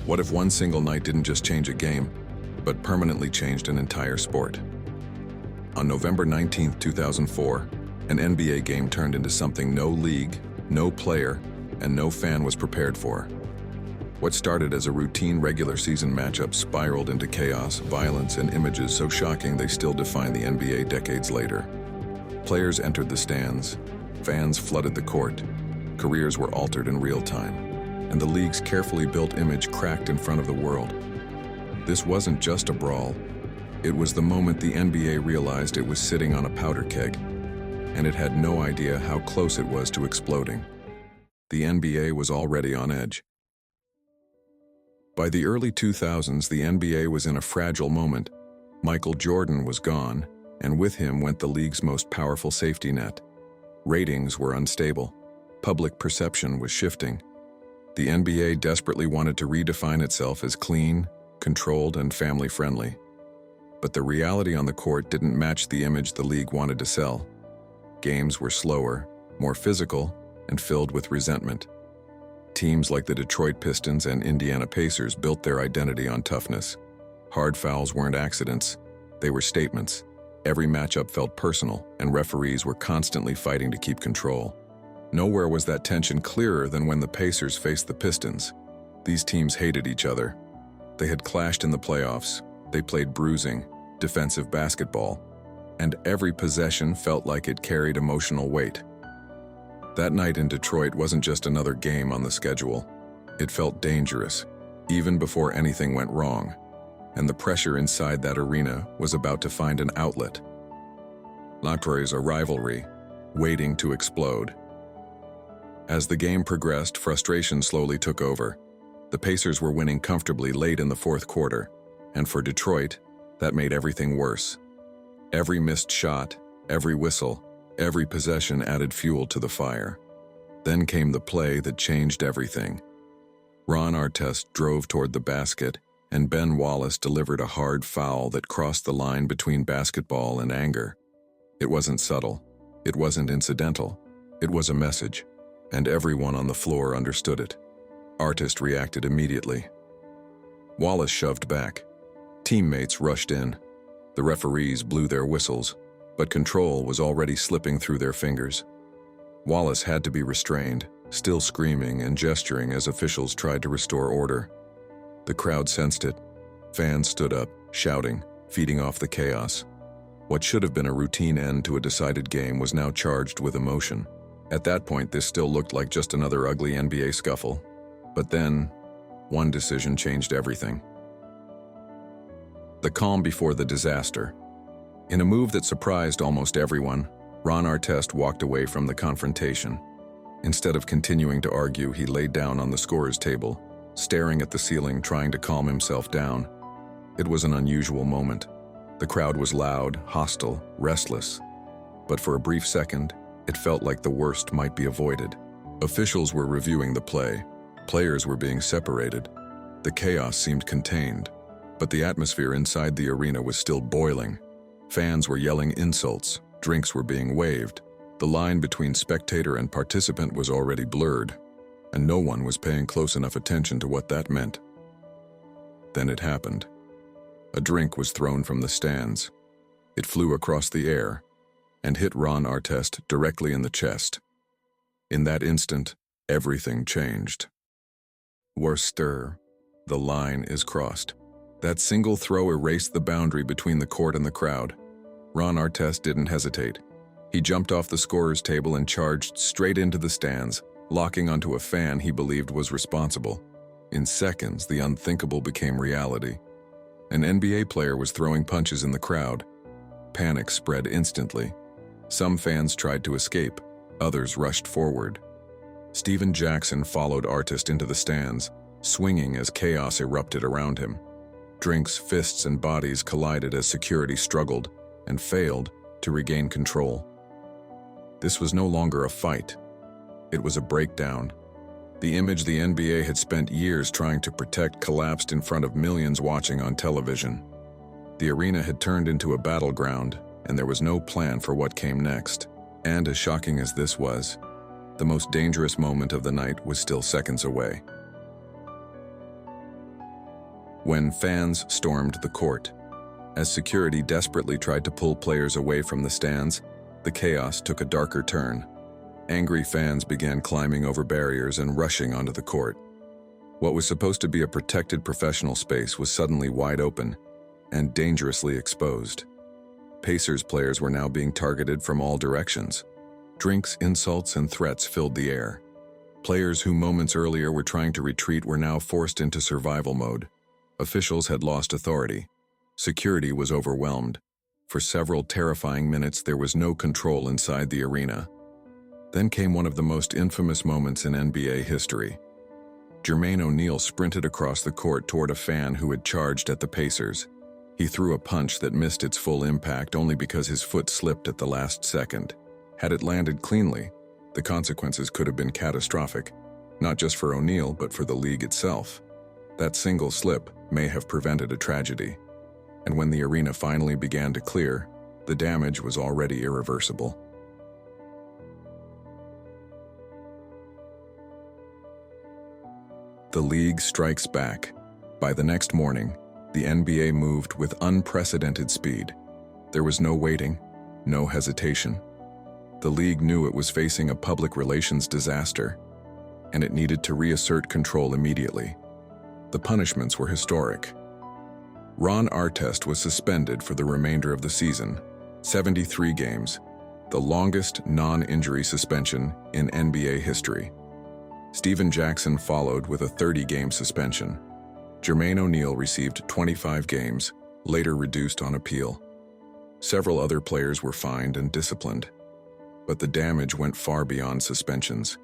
What if one single night didn't just change a game, but permanently changed an entire sport? On November 19, 2004, an NBA game turned into something no league, no player, and no fan was prepared for. What started as a routine regular season matchup spiraled into chaos, violence, and images so shocking they still define the NBA decades later. Players entered the stands, fans flooded the court, careers were altered in real time, and the league's carefully built image cracked in front of the world. This wasn't just a brawl. It was the moment the NBA realized it was sitting on a powder keg, and it had no idea how close it was to exploding. The NBA was already on edge. By the early 2000s, the NBA was in a fragile moment. Michael Jordan was gone, and with him went the league's most powerful safety net. Ratings were unstable. Public perception was shifting. The NBA desperately wanted to redefine itself as clean, controlled, and family-friendly. But the reality on the court didn't match the image the league wanted to sell. Games were slower, more physical, and filled with resentment. Teams like the Detroit Pistons and Indiana Pacers built their identity on toughness. Hard fouls weren't accidents, they were statements. Every matchup felt personal, and referees were constantly fighting to keep control. Nowhere was that tension clearer than when the Pacers faced the Pistons. These teams hated each other. They had clashed in the playoffs, they played bruising, defensive basketball, and every possession felt like it carried emotional weight. That night in Detroit wasn't just another game on the schedule. It felt dangerous, even before anything went wrong, and the pressure inside that arena was about to find an outlet. Lacroix, a rivalry, waiting to explode. As the game progressed, frustration slowly took over. The Pacers were winning comfortably late in the fourth quarter, and for Detroit, that made everything worse. Every missed shot, every whistle, every possession added fuel to the fire. Then came the play that changed everything. Ron Artest drove toward the basket, and Ben Wallace delivered a hard foul that crossed the line between basketball and anger. It wasn't subtle. It wasn't incidental. It was a message, and everyone on the floor understood it. Artest reacted immediately. Wallace shoved back. Teammates rushed in. The referees blew their whistles, but control was already slipping through their fingers. Wallace had to be restrained, still screaming and gesturing as officials tried to restore order. The crowd sensed it. Fans stood up, shouting, feeding off the chaos. What should have been a routine end to a decided game was now charged with emotion. At that point, this still looked like just another ugly NBA scuffle. But then, one decision changed everything. The calm before the disaster. In a move that surprised almost everyone, Ron Artest walked away from the confrontation. Instead of continuing to argue, he laid down on the scorer's table, staring at the ceiling, trying to calm himself down. It was an unusual moment. The crowd was loud, hostile, restless. But for a brief second, it felt like the worst might be avoided. Officials were reviewing the play. Players were being separated. The chaos seemed contained, but the atmosphere inside the arena was still boiling. Fans were yelling insults, drinks were being waved. The line between spectator and participant was already blurred, and no one was paying close enough attention to what that meant. Then it happened. A drink was thrown from the stands. It flew across the air and hit Ron Artest directly in the chest. In that instant, everything changed. Worcester, the line is crossed. That single throw erased the boundary between the court and the crowd. Ron Artest didn't hesitate. He jumped off the scorer's table and charged straight into the stands, locking onto a fan he believed was responsible. In seconds, the unthinkable became reality. An NBA player was throwing punches in the crowd. Panic spread instantly. Some fans tried to escape, others rushed forward. Stephen Jackson followed Artest into the stands, swinging as chaos erupted around him. Drinks, fists, and bodies collided as security struggled and failed to regain control. This was no longer a fight. It was a breakdown. The image the NBA had spent years trying to protect collapsed in front of millions watching on television. The arena had turned into a battleground, and there was no plan for what came next. And as shocking as this was, the most dangerous moment of the night was still seconds away. when fans stormed the court. As security desperately tried to pull players away from the stands, the chaos took a darker turn. Angry fans began climbing over barriers and rushing onto the court. What was supposed to be a protected professional space was suddenly wide open and dangerously exposed. Pacers players were now being targeted from all directions. Drinks, insults, and threats filled the air. Players who moments earlier were trying to retreat were now forced into survival mode. Officials had lost authority. Security was overwhelmed. For several terrifying minutes, there was no control inside the arena. Then came one of the most infamous moments in NBA history. Jermaine O'Neal sprinted across the court toward a fan who had charged at the Pacers. He threw a punch that missed its full impact only because his foot slipped at the last second. Had it landed cleanly, the consequences could have been catastrophic, not just for O'Neal but for the league itself. That single slip may have prevented a tragedy. And when the arena finally began to clear, the damage was already irreversible. The league strikes back. By the next morning, the NBA moved with unprecedented speed. There was no waiting, no hesitation. The league knew it was facing a public relations disaster, and it needed to reassert control immediately. The punishments were historic. Ron Artest was suspended for the remainder of the season, 73 games, the longest non-injury suspension in NBA history. Stephen Jackson followed with a 30-game suspension. Jermaine O'Neal received 25 games, later reduced on appeal. Several other players were fined and disciplined, but the damage went far beyond suspensions.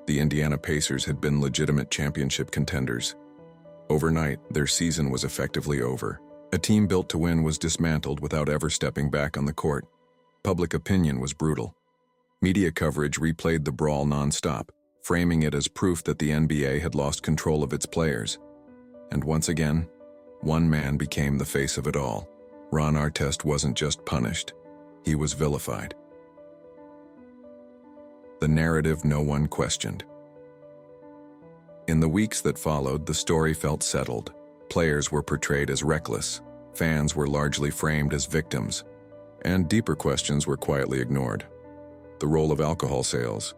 The Indiana Pacers had been legitimate championship contenders. Overnight, their season was effectively over. A team built to win was dismantled without ever stepping back on the court. Public opinion was brutal. Media coverage replayed the brawl non-stop, framing it as proof that the NBA had lost control of its players. And once again, one man became the face of it all. Ron Artest wasn't just punished, he was vilified. The narrative no one questioned. In the weeks that followed, the story felt settled. Players were portrayed as reckless, fans were largely framed as victims, and deeper questions were quietly ignored. The role of alcohol sales,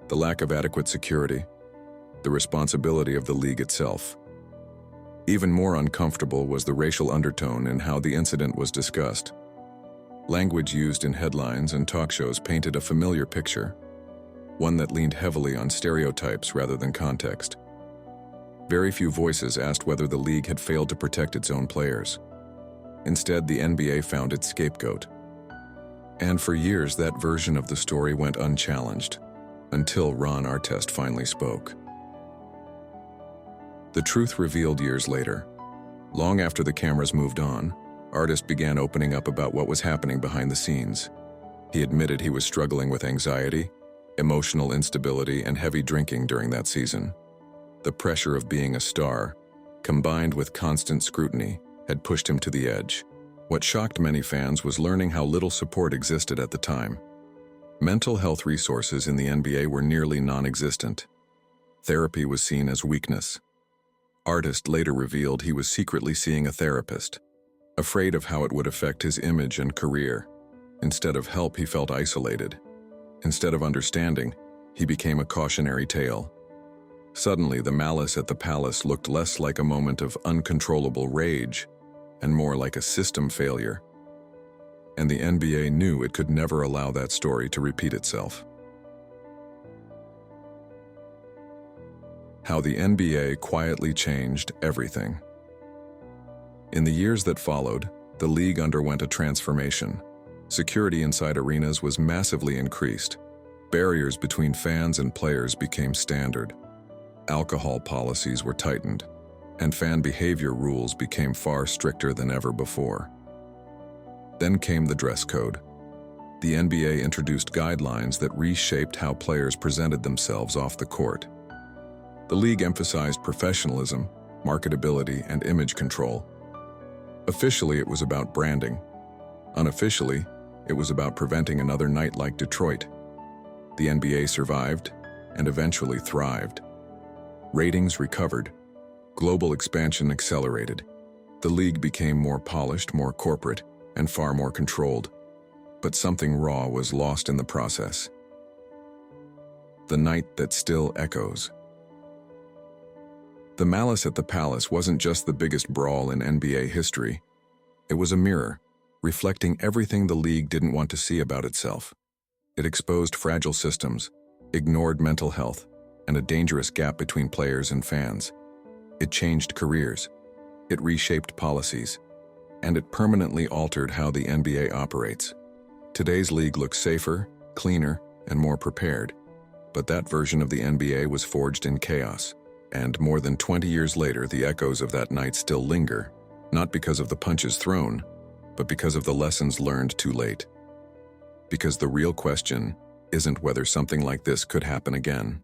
the lack of adequate security, the responsibility of the league itself. Even more uncomfortable was the racial undertone in how the incident was discussed. Language used in headlines and talk shows painted a familiar picture, one that leaned heavily on stereotypes rather than context. Very few voices asked whether the league had failed to protect its own players. Instead, the NBA found its scapegoat. And for years, that version of the story went unchallenged, until Ron Artest finally spoke. The truth revealed years later. Long after the cameras moved on, Artest began opening up about what was happening behind the scenes. He admitted he was struggling with anxiety, emotional instability, and heavy drinking during that season. The pressure of being a star, combined with constant scrutiny, had pushed him to the edge. What shocked many fans was learning how little support existed at the time. Mental health resources in the NBA were nearly non-existent. Therapy was seen as weakness. Artest later revealed he was secretly seeing a therapist, afraid of how it would affect his image and career. Instead of help, he felt isolated. Instead of understanding, he became a cautionary tale. Suddenly, the Malice at the Palace looked less like a moment of uncontrollable rage and more like a system failure. And the NBA knew it could never allow that story to repeat itself. How the NBA quietly changed everything. In the years that followed, the league underwent a transformation. Security inside arenas was massively increased. Barriers between fans and players became standard. Alcohol policies were tightened, and fan behavior rules became far stricter than ever before. Then came the dress code. The NBA introduced guidelines that reshaped how players presented themselves off the court. The league emphasized professionalism, marketability, and image control. Officially, it was about branding. Unofficially, it was about preventing another night like Detroit. The NBA survived and eventually thrived. Ratings recovered. Global expansion accelerated. The league became more polished, more corporate, and far more controlled. But something raw was lost in the process. The night that still echoes. The Malice at the Palace wasn't just the biggest brawl in NBA history. It was a mirror, reflecting everything the league didn't want to see about itself. It exposed fragile systems, ignored mental health, and a dangerous gap between players and fans. It changed careers. It reshaped policies. And it permanently altered how the NBA operates. Today's league looks safer, cleaner, and more prepared. But that version of the NBA was forged in chaos. And more than 20 years later, the echoes of that night still linger, not because of the punches thrown, but because of the lessons learned too late. Because the real question isn't whether something like this could happen again.